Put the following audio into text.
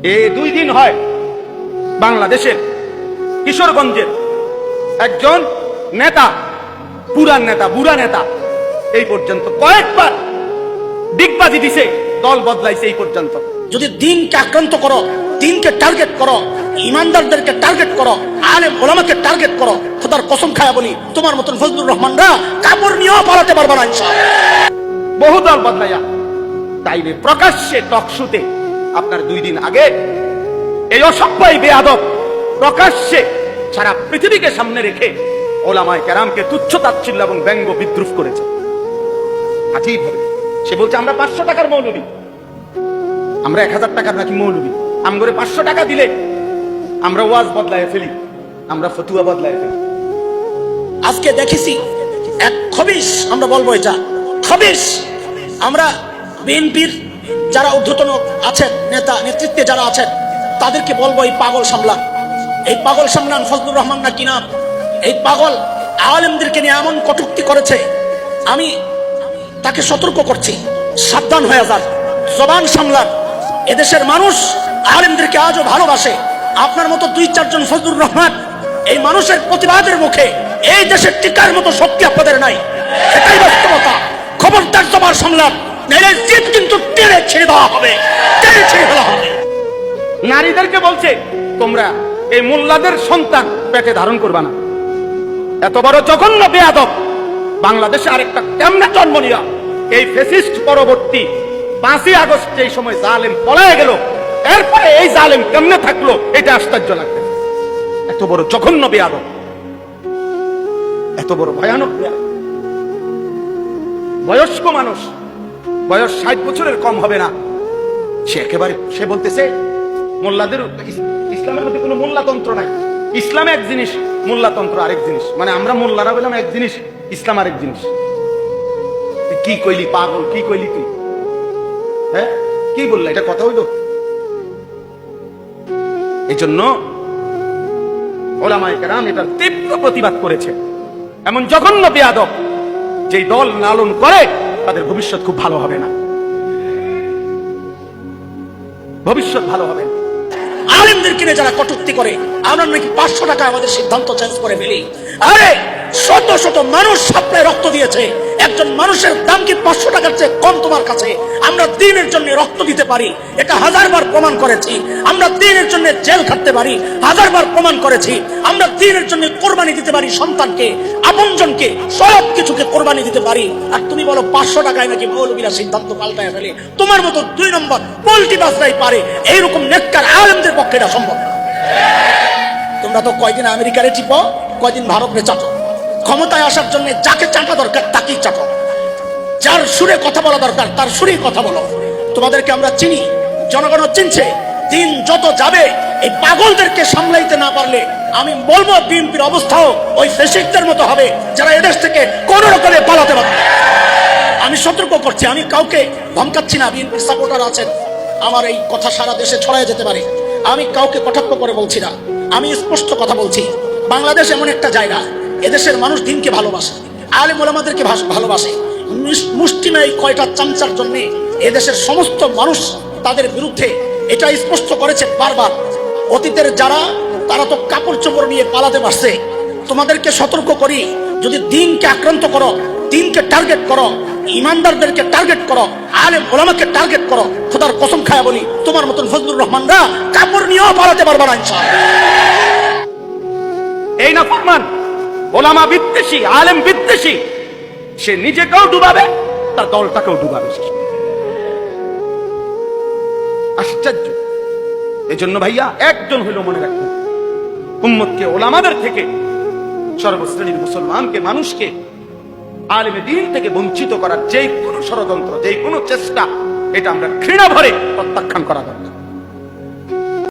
এই 2 দিন হয় বাংলাদেশের কিশোরগঞ্জের একজন নেতা, পুরান নেতা, বুড়া নেতা, এই পর্যন্ত কয়েকবার ডিগবাজি দিছে, দল বদলাইছে। এই পর্যন্ত যদি দিনকে আক্রান্ত করো, দিনকে টার্গেট করো, ইমানদারদেরকে টার্গেট করো, আলেম ওলামাকে টার্গেট করো, খোদার কসম খায়া বলি তোমার মতন ফজলুর রহমানরা কাপড় নিয়েও পালাতে পারবে না ইনশাআল্লাহ। বহু দল বদলাইয়া তাইলে প্রকাশ্যে টকশুতে আপনার 2 দিন আগে এই অসভ্য বেয়াদব প্রকাশ্যে সারা পৃথিবীকে সামনে রেখে ওলামায়ে কেরামকে তুচ্ছ তাচ্ছিল্য এবং ব্যঙ্গ বিদ্রুপ করেছে। আজীব ভাবে সে বলছে আমরা 500 টাকার মৌলবী, আমরা 1000 টাকার নাকি মৌলবী, আমগরে 500 টাকা দিলে আমরা ওয়াজ বদলায় ফেলি, আমরা ফতুয়া বদলায় ফেলি। আজকে দেখেছি এক খবিশ, আমরা বলবো এটা খবিশ, আমরা বিএনপির যারা ঊর্ধ্বতন আছেন, নেতা নেতৃত্বে যারা আছেন, তাদেরকে বলবো এই পাগল সামলান, এই পাগল সামলান। ফজলুর রহমান না কি নাম, এই পাগল আলেমদেরকে নিয়ে এমন কটূক্তি করেছে, আমি তাকে সতর্ক করছি, সাবধান হয়ে যান, জবান সামলান। এদেশের মানুষ আলেমদেরকে আজও ভালোবাসে। আপনার মতো 2-4 জন ফজলুর রহমান এই মানুষের প্রতিবাদের মুখে এই দেশের টিকার মতো শক্তি আপনাদের নাই, এটাই বাস্তবতা। খবরদার জবান সামলান, নাইলে জিদ কিন্তু টেনে ছেড়ে দেওয়া হবে, টেনে ছেড়ে ফেলা হবে। নারীদেরকে বলছে তোমরা এই মোল্লাদের সন্তান পেটে ধারণ করবা না। এত বড় জঘন্য বেয়াদব বাংলাদেশে আরেকটা কেমনে জন্ম নিয়া এই ফ্যাসিস্ট পরবর্তী 5ই আগস্ট যেই সময় জালেম পলায় গেল, এরপরে এই জালেম কেমনে থাকলো এটা আশ্চর্য লাগবে। এত বড় জঘন্য বেয়াদব, এত বড় ভয়ানক বেয়াদব। বয়স্ক মানুষ, বয়স 60 বছরের কম হবে না, সে একেবারে সে বলতেছে মোল্লাদের ইসলামের মধ্যে কোনো মোল্লাতন্ত্র নাই। ইসলামে এক জিনিস, মোল্লাতন্ত্র আরেক জিনিস। মানে আমরা মোল্লারা বললাম এক জিনিস, ইসলাম আরেক জিনিস। কি কইলি পাগল, কি কইলি তুই? হ্যাঁ কি বললা, এটা কথা হইল? এই জন্য ওলামায়ে কেরাম এটার তীব্র প্রতিবাদ করেছে। এমন জঘন্য বেয়াদব যেই দল লালন করে তাদের ভবিষ্যৎ খুব ভালো হবে না, ভবিষ্যৎ ভালো হবে না। আলেমদের কিনে যারা কটূক্তি করে, আমরা নাকি 500 টাকা আমাদের সিদ্ধান্ত চেঞ্জ করে ফেলি। আরে শত শত মানুষ সাপ্লায় রক্ত দিয়েছে, একজন মানুষের দাম কি 500 টাকার চেয়ে কম তোমার কাছে? আমরা দিনের জন্য রক্ত দিতে পারি, এটা 1000 বার প্রমাণ করেছি। আমরা দিনের জন্য জেল খাটতে পারি, 1000 বার প্রমাণ করেছি। আমরা দিনের জন্য কোরবানি দিতে পারি, সন্তানকে, আপনজনকে, সব কিছুকে কোরবানি দিতে পারি। আর তুমি বলো 500 টাকায় নাকি মৌলবীরা সিদ্ধান্ত পাল্টায় ফেলে? তোমার মতো 2 নম্বর পোল্টি বাজরাই পারে, এইরকম নেককার আলেমদের পক্ষে এটা সম্ভব। তোমরা তো কয়দিন আমেরিকারে টিপো, কয়দিন ভারতে চাটো। ক্ষমতায় আসার জন্য যাকে চাটা দরকার তাকেই চাটো, যার সুরে কথা বলা দরকার তার সুরেই কথা বলো। তোমাদেরকে আমরা চিনি, জনগণ চিনছে। দিন যত যাবে এই পাগলদেরকে সামলাইতে না পারলে আমি বলবো বিএনপির অবস্থাও ওই ফ্যাসিস্টদের মতো হবে, যারা এদেশ থেকে কোন রকমে পালাতে পারবে। আমি সতর্ক করছি, আমি কাউকে ধমকাচ্ছি না। বিএনপির সাপোর্টার আছেন, আমার এই কথা সারা দেশে ছড়ায় যেতে পারে। আমি কাউকে কটাক্ষ করে বলছি না, আমি স্পষ্ট কথা বলছি। বাংলাদেশ এমন একটা জায়গা, এদেশের মানুষ দিনকে ভালোবাসে, আলেম ওলামাদেরকে ভালোবাসে। মুষ্টিমেয় কয়টা চামচার জন্য এদেশের সমস্ত মানুষ তাদের বিরুদ্ধে এটা স্পষ্ট করেছে বারবার। অতীতের যারা, তারা তো কাপড় চোপড় নিয়ে পালাতে পারছে। তোমাদেরকে সতর্ক করি, যদি দিনকে আক্রান্ত করো, দিনকে টার্গেট করো, ইমানদারদেরকে টার্গেট করো, আলেম ওলামাকে টার্গেট করো, খোদার কসম খায়া বলি তোমার মতন ফজলুর রহমানরা কাপড় নিয়েও পালাতে পারবে না ইনশাআল্লাহ। এই না ফরমান ওলামা বিদ্বেষী, আলেম বিদ্বেষী, সে নিজেকেও ডুবাবে, তার দলটাকেও ডুবাবে। আশ্চর্য। এই জন্য ভাইয়া একজন হইলেও মনে রাখবেন, উম্মতকে ওলামাদের থেকে, সর্বশ্রেণীর মুসলমানকে, মানুষকে আলেমে দ্বীন থেকে বঞ্চিত করার যে কোনো ষড়যন্ত্র, যে কোনো চেষ্টা, এটা আমরা ঘৃণা ভরে প্রত্যাখ্যান করা দরকার।